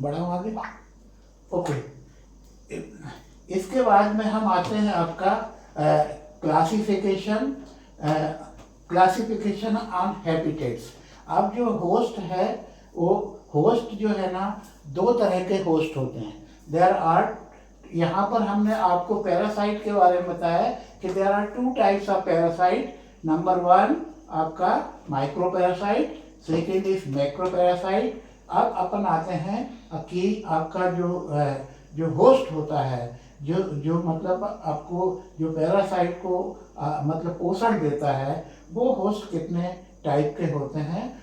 बढ़ाऊँ आगे? ओके। इसके बाद में हम आते हैं आपका क्लासिफिकेशन क्लासिफिकेशन ऑन हैबिटेट्स। अब जो होस्ट है वो होस्ट जो है ना, दो तरह के होस्ट होते हैं। देयर आर, यहाँ पर हमने आपको पैरासाइट के बारे में बताया कि there are two types of parasite. Number one आपका micro parasite, second is macro parasite. अब अपन आते हैं कि आपका जो होस्ट होता है, जो मतलब आपको जो पैरासाइट को मतलब पोषण देता है, वो होस्ट कितने टाइप के होते हैं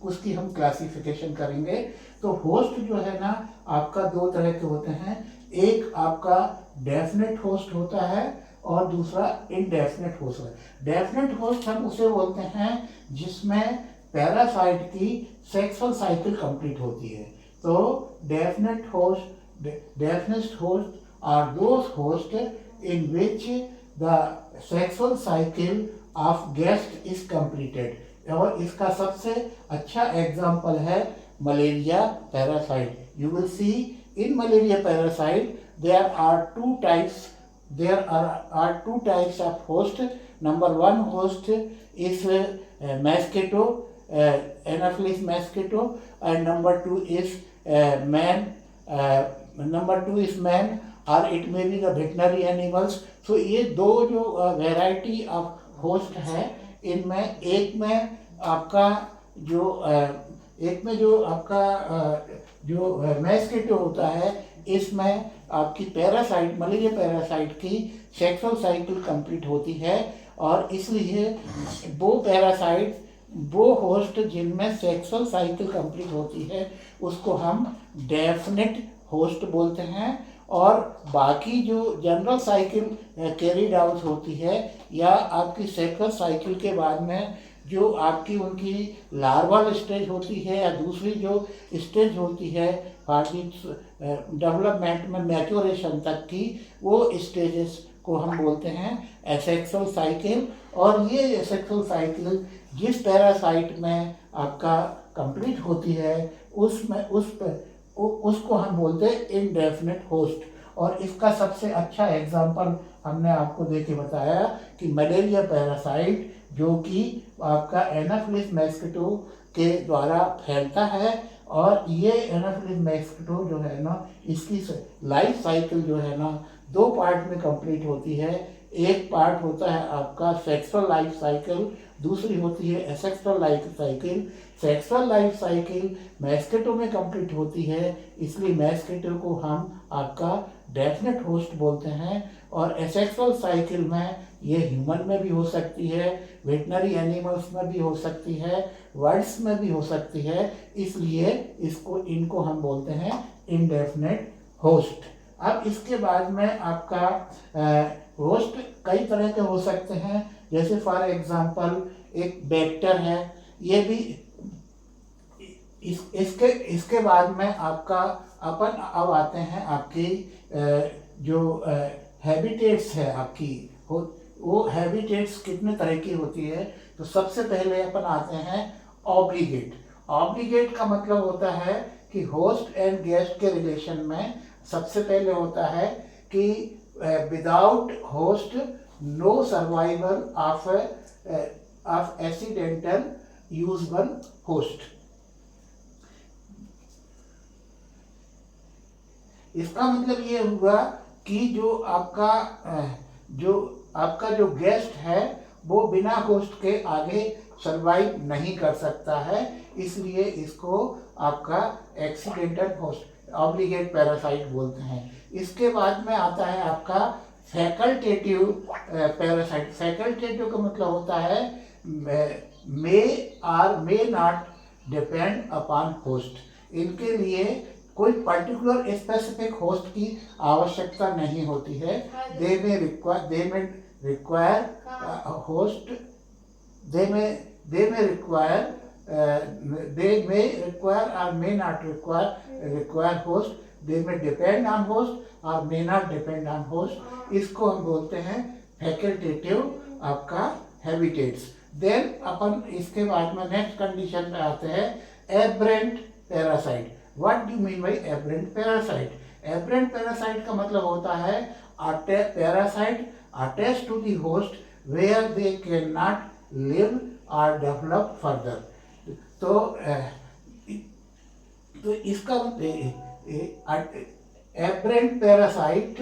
उसकी हम क्लासिफिकेशन करेंगे। तो होस्ट जो है ना आपका दो तरह के होते हैं। एक आपका डेफिनेट होस्ट होता है और दूसरा इनडेफिनेट होस्ट है। डेफिनेट होस्ट हम उसे बोलते हैं जिसमें पैरासाइट की सेक्सुअल साइकिल कंप्लीट होती है। तो definite hosts are those hosts in which the sexual cycle of guest is completed. और इसका सबसे अच्छा एग्जाम्पल है malaria parasite. You will see in malaria parasite there are two types of host. Number one host is mosquito, Anopheles mosquito, and number two is man or it may be the veterinary animals. So ये दो जो variety of host है, इनमें एक में आपका जो mosquito होता है, इसमें आपकी पैरासाइट मलेरिया पैरासाइट की सेक्सुअल साइकिल कंप्लीट होती है। और इसलिए वो होस्ट जिनमें सेक्सुअल साइकिल कंप्लीट होती है उसको हम डेफिनेट होस्ट बोलते हैं। और बाकी जो जनरल साइकिल कैरीड आउट होती है या आपकी सेक्सुअल साइकिल के बाद में जो आपकी उनकी लार्वल स्टेज होती है या दूसरी जो स्टेज होती है डेवलपमेंट में मैच्योरेशन तक की, वो स्टेजेस को हम बोलते हैं एसेक्सुअल साइकिल। और ये एसेक्सुअल साइकिल जिस पैरासाइट में आपका कंप्लीट होती है उसको हम बोलते हैं इनडेफिनेट होस्ट। और इसका सबसे अच्छा एग्जांपल हमने आपको देके बताया कि मलेरिया पैरासाइट जो कि आपका एनाफिलिस मस्किटो के द्वारा फैलता है। और ये एनाफिलिस मस्किटो जो है ना, इसकी लाइफ साइकिल जो है ना दो पार्ट में कंप्लीट होती है। एक पार्ट होता है आपका सेक्सुअल लाइफ साइकिल, दूसरी होती है asexual life cycle. Sexual life cycle mosquito में कंप्लीट होती है, इसलिए मस्किटो को हम आपका डेफिनेट होस्ट बोलते हैं। और एसेक्सुअल साइकिल में ये ह्यूमन में भी हो सकती है, वेटनरी एनिमल्स में भी हो सकती है, बर्ड्स में भी हो सकती है, इसलिए इनको हम बोलते हैं इनडेफिनेट होस्ट। अब इसके बाद में आपका होस्ट कई तरह के हो सकते हैं। जैसे फॉर एग्जांपल एक वेक्टर है, ये भी इसके बाद में आपका अपन अब आते हैं आपकी जो हैबिटेट्स है आपकी वो हैबिटेट्स कितने तरह की होती है। तो सबसे पहले अपन आते हैं ऑब्लिगेट। ऑब्लिगेट का मतलब होता है कि होस्ट एंड गेस्ट के रिलेशन में सबसे पहले होता है कि without host no survival of accidental usable host. इसका मतलब ये हुआ कि जो आपका जो गेस्ट है वो बिना होस्ट के आगे सरवाइव नहीं कर सकता है, इसलिए इसको आपका एक्सीडेंटल होस्ट ऑब्लिगेट पैरासाइट बोलते हैं। इसके बाद में आता है आपका फैकल्टेटिव पैरासाइट। फैकल्टेटिव का मतलब होता है मे और may not depend upon host. इनके लिए कोई पर्टिकुलर स्पेसिफिक होस्ट की आवश्यकता नहीं होती है। They may require host, they may require और may not require host, they may depend on host और may not depend on host. इसको हम बोलते हैं फैकल्टेटिव आपका हैबिटेट्स। देन अपन इसके बाद में नेक्स्ट कंडीशन पे आते हैं aberrant parasite. What do mean by aberrant parasite? Aberrant parasite का मतलब होता है parasite attach to the host where they can not live और डेवलप फर्दर। तो इसका aberrant parasite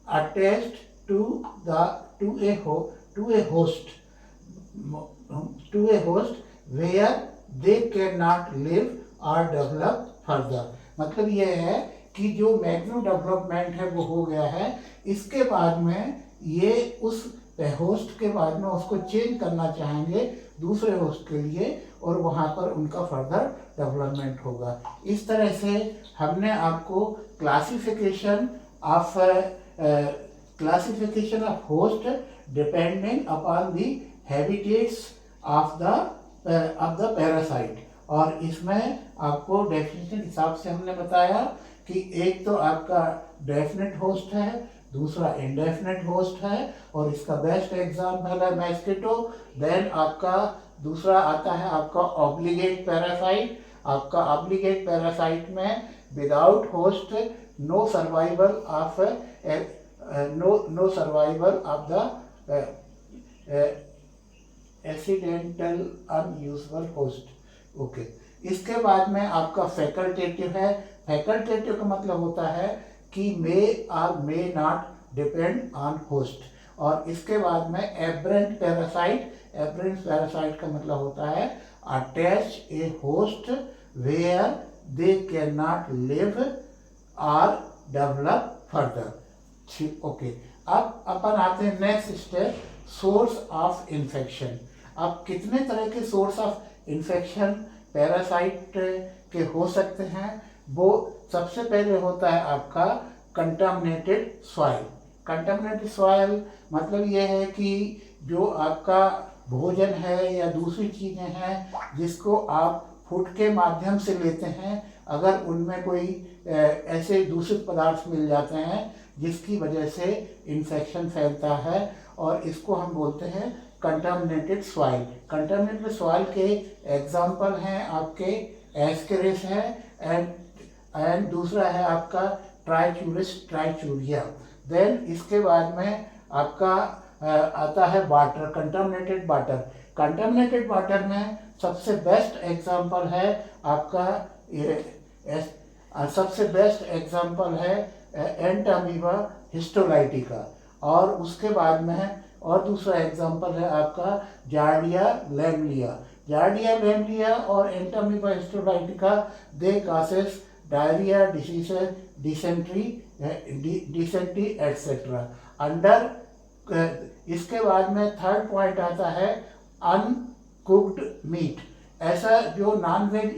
attached to a host where they cannot live or develop further। मतलब ये है कि जो मैक्रो डेवलपमेंट है वो हो गया है, इसके बाद में ये उस होस्ट के बाद में उसको चेंज करना चाहेंगे दूसरे होस्ट के लिए और वहाँ पर उनका फर्दर डेवलपमेंट होगा। इस तरह से हमने आपको classification of host depending upon the habitats of the parasite. और इसमें आपको डेफिनेशन हिसाब से हमने बताया कि एक तो आपका डेफिनेट होस्ट है, दूसरा इंडेफिनेट होस्ट है, और इसका बेस्ट एग्जाम्पल है मस्किटो। देन आपका दूसरा आता है आपका ऑब्लिगेट पैरासाइट। आपका ऑब्लिगेट पैरासाइट में without host no survival of the accidental unusual host. Okay, इसके बाद में आपका फैकल्टेटिव है। फैकल्टेटिव का मतलब होता है कि मे और may not depend on host. और इसके बाद में एबरेंट पैरासाइट। एबरेंट पैरासाइट का मतलब होता है attach a host where they can not live और डेवलप फर्दर। ठीक, ओके। अब अपन आते हैं next step, source of infection. अब कितने तरह के सोर्स ऑफ इन्फेक्शन पैरासाइट के हो सकते हैं? वो सबसे पहले होता है आपका कंटामिनेटेड सॉइल। कंटामिनेटेड सॉइल मतलब ये है कि जो आपका भोजन है या दूसरी चीज़ें हैं जिसको आप फूड के माध्यम से लेते हैं, अगर उनमें कोई ऐसे दूषित पदार्थ मिल जाते हैं जिसकी वजह से इन्फेक्शन फैलता है, और इसको हम बोलते हैं कंटामिनेटेड सॉइल। कंटामिनेटेड सॉइल के एग्जाम्पल हैं आपके एस्केरिस है एंड दूसरा है आपका ट्राइचूरिस ट्राइचूरिया। देन इसके बाद में आपका आता है water, contaminated water. Contaminated water में सबसे बेस्ट एग्जाम्पल है आपका एंटामीबा हिस्टोलाइटिका, और उसके बाद में और दूसरा एग्जाम्पल है आपका जार्डिया लैमलिया। जार्डिया लैमलिया और entamoeba histolytica they causes diarrhoea, diseases, dysentery etcetera. Under इसके बाद में थर्ड पॉइंट आता है अनकुक्ड मीट। ऐसा जो नॉन वेज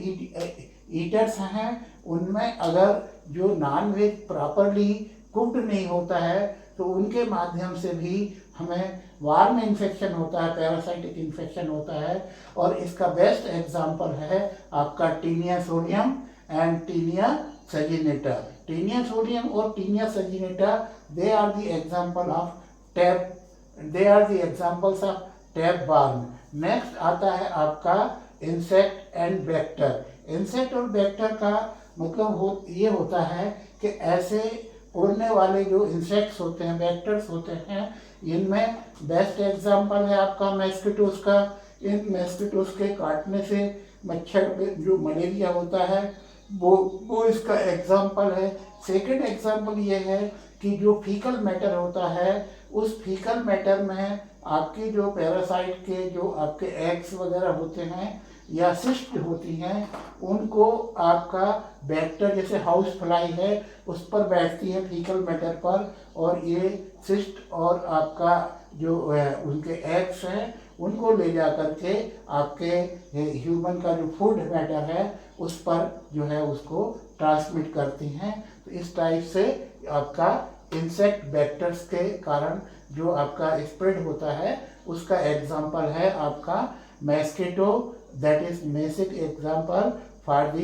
ईटर्स हैं उनमें अगर जो नॉन वेज प्रॉपरली कुक्ड नहीं होता है तो उनके माध्यम से भी हमें वार्म इन्फेक्शन होता है, पैरासाइटिक इन्फेक्शन होता है। और इसका बेस्ट एग्जाम्पल है आपका taenia solium and taenia saginata. Taenia solium और taenia saginata they are the examples of tapeworm. Next आता है आपका इंसेक्ट एंड वेक्टर। इंसेक्ट और वेक्टर का मतलब ये होता है कि ऐसे उड़ने वाले जो इंसेक्ट्स होते हैं, वेक्टर्स होते हैं, इनमें बेस्ट एग्जाम्पल है आपका मस्किटोस का। इन मस्किटोस के काटने से मच्छर में जो मलेरिया होता है वो इसका एग्जाम्पल है। सेकंड एग्जाम्पल ये है कि जो फीकल मैटर होता है, उस फीकल मैटर में आपकी जो पैरासाइट के जो आपके एग्स वगैरह होते हैं या सिस्ट होती हैं, उनको आपका बैक्टर जैसे हाउस फ्लाई है उस पर बैठती है फीकल मैटर पर, और ये सिस्ट और आपका जो उनके एग्स हैं उनको ले जा करके आपके ह्यूमन का जो फूड मैटर है उस पर जो है उसको ट्रांसमिट करती हैं। तो इस टाइप से आपका इंसेक्ट वेक्टर्स के कारण जो आपका स्प्रेड होता है उसका एग्जाम्पल है आपका mosquito. That is basic example for the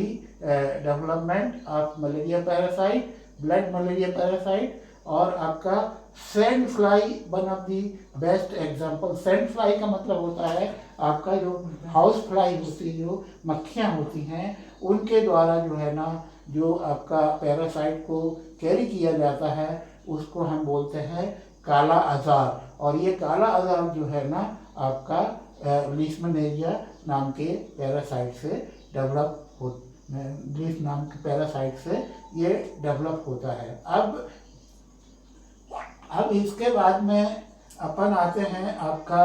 development of malaria parasite, blood malaria parasite. और आपका sand fly one of the best example. Sand fly का मतलब होता है आपका जो हाउस फ्लाई होती है, जो मक्खियाँ होती हैं, उनके द्वारा जो है ना जो आपका पैरासाइट को कैरी किया जाता है उसको हम बोलते हैं काला अज़ार। और ये काला अज़ार जो है ना आपका लीशमैनिया नाम के पैरासाइट से डेवलप हो लीश नाम के पैरासाइट से ये डेवलप होता है। अब इसके बाद में अपन आते हैं आपका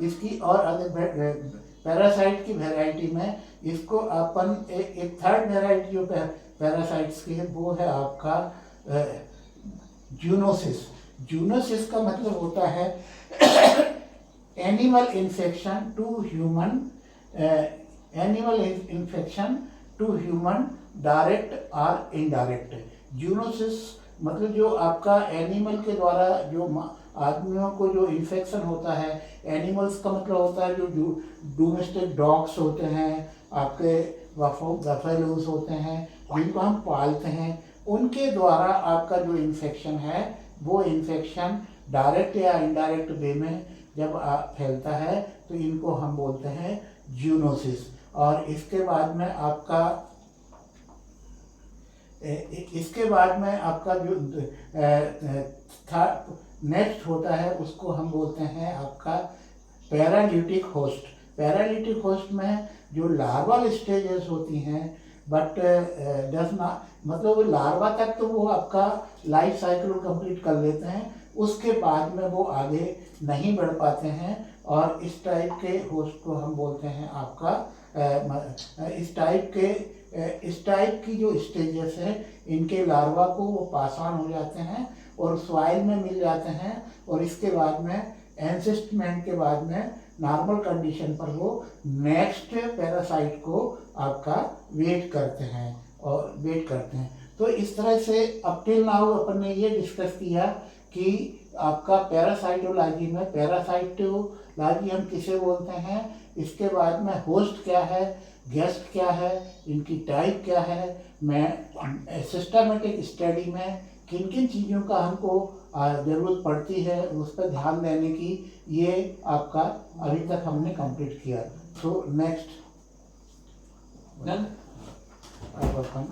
इसकी और अधिक पैरासाइट की वैरायटी में इसको अपन एक थर्ड वैरायटी जो पैरासाइट्स की है वो है आपका जूनोसिस। जूनोसिस का मतलब होता है animal infection to human, animal infection to human direct और इनडायरेक्ट। जूनोसिस मतलब जो आपका एनिमल के द्वारा जो आदमियों को जो इन्फेक्शन होता है, एनिमल्स का मतलब होता है जो डोमेस्टिक डॉग्स होते हैं, आपके बफेलोज होते हैं जिनको हम पालते हैं, उनके द्वारा आपका जो इन्फेक्शन है वो इन्फेक्शन डायरेक्ट या इनडायरेक्ट वे में जब फैलता है तो इनको हम बोलते हैं जूनोसिस। और इसके बाद में आपका जो नेक्स्ट होता है उसको हम बोलते हैं आपका पैरालिटिक होस्ट। पैरालिटिक होस्ट में जो लार्वल स्टेजेस होती हैं बट डज नॉट मतलब वो लार्वा तक तो वो आपका लाइफ साइकिल कंप्लीट कर लेते हैं, उसके बाद में वो आगे नहीं बढ़ पाते हैं। और इस टाइप के होस्ट को हम बोलते हैं आपका इस टाइप की जो स्टेजेस है इनके लार्वा को वो पास ऑन हो जाते हैं और सॉइल में मिल जाते हैं और इसके बाद में एंसिस्टमेंट के बाद में नॉर्मल कंडीशन पर वो नेक्स्ट पैरासाइट को आपका वेट करते हैं। तो इस तरह से अप टिल नाउ अपन ने ये डिस्कस किया कि आपका पैरासाइटोलॉजी में पैरासाइटोलॉजी हम किसे बोलते हैं, इसके बाद में होस्ट क्या है, गेस्ट क्या है, इनकी टाइप क्या है, मैं सिस्टमेटिक स्टडी में किन किन चीज़ों का हमको ज़रूरत पड़ती है उस पर ध्यान देने की, ये आपका अभी तक हमने कंप्लीट किया। सो नेक्स्ट अब अपन